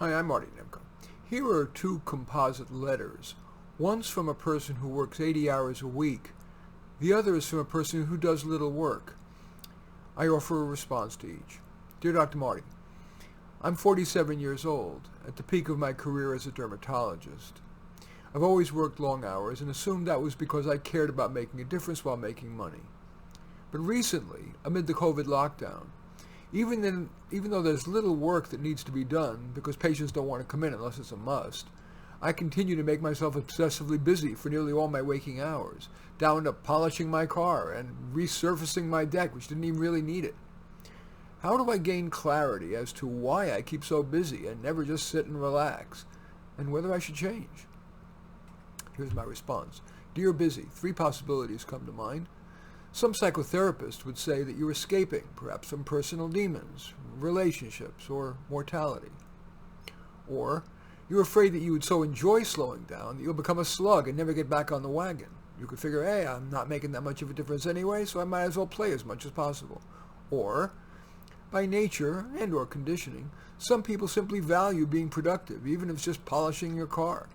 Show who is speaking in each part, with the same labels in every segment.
Speaker 1: Hi, I'm Marty Nemko. Here are two composite letters. One's from a person who works 80 hours a week. The other is from a person who does little work. I offer a response to each. Dear Dr. Marty, I'm 47 years old, at the peak of my career as a dermatologist. I've always worked long hours and assumed that was because I cared about making a difference while making money. But recently, amid the COVID lockdown, even though there's little work that needs to be done because patients don't want to come in unless it's a must, I continue to make myself obsessively busy for nearly all my waking hours, down to polishing my car and resurfacing my deck, which didn't even really need it. How do I gain clarity as to why I keep so busy and never just sit and relax, and whether I should change? Here's my response. Dear busy, three possibilities come to mind. Some psychotherapists would say that you're escaping, perhaps from personal demons, relationships, or mortality. Or you're afraid that you would so enjoy slowing down that you'll become a slug and never get back on the wagon. You could figure, hey, I'm not making that much of a difference anyway, so I might as well play as much as possible. Or, by nature and or conditioning, some people simply value being productive, even if it's just polishing your car.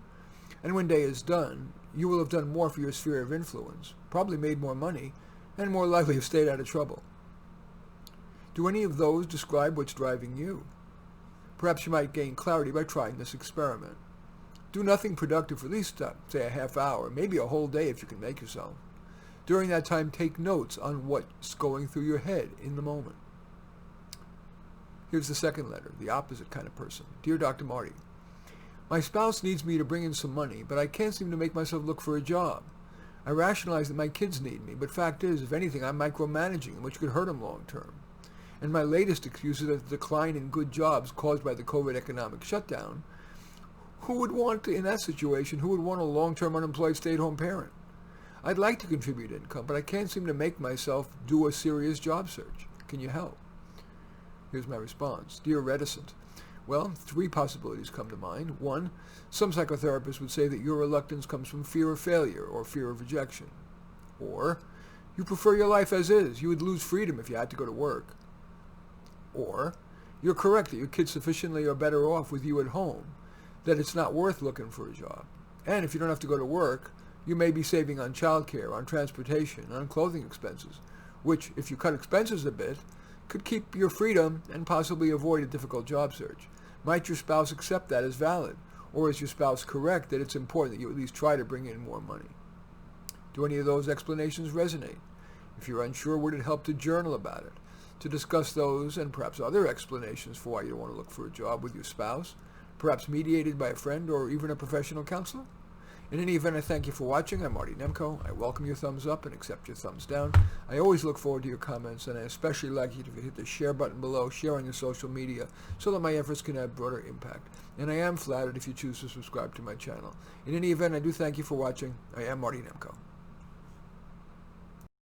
Speaker 1: And when day is done, you will have done more for your sphere of influence, probably made more money, and more likely have stayed out of trouble. Do any of those describe what's driving you? Perhaps you might gain clarity by trying this experiment. Do nothing productive for at least, say, a half hour, maybe a whole day if you can make yourself. During that time, take notes on what's going through your head in the moment. Here's the second letter, the opposite kind of person. Dear Dr. Marty, my spouse needs me to bring in some money, but I can't seem to make myself look for a job. I rationalize that my kids need me, but fact is, if anything, I'm micromanaging them, which could hurt them long term. And my latest excuse is that the decline in good jobs caused by the COVID economic shutdown. Who would want to, in that situation, who would want a long-term unemployed stay-at-home parent? I'd like to contribute income, but I can't seem to make myself do a serious job search. Can you help? Here's my response. Dear reticent, well, three possibilities come to mind. One, some psychotherapists would say that your reluctance comes from fear of failure or fear of rejection. Or, you prefer your life as is. You would lose freedom if you had to go to work. Or, you're correct that your kids sufficiently are better off with you at home, that it's not worth looking for a job. And if you don't have to go to work, you may be saving on childcare, on transportation, on clothing expenses, which, if you cut expenses a bit, could keep your freedom and possibly avoid a difficult job search. Might your spouse accept that as valid? Or is your spouse correct that it's important that you at least try to bring in more money? Do any of those explanations resonate? If you're unsure, would it help to journal about it? To discuss those and perhaps other explanations for why you don't want to look for a job with your spouse, perhaps mediated by a friend or even a professional counselor? In any event, I thank you for watching. I'm Marty Nemko. I welcome your thumbs up and accept your thumbs down. I always look forward to your comments, and I especially like you to hit the share button below, sharing your social media, so that my efforts can have broader impact. And I am flattered if you choose to subscribe to my channel. In any event, I do thank you for watching. I am Marty Nemko.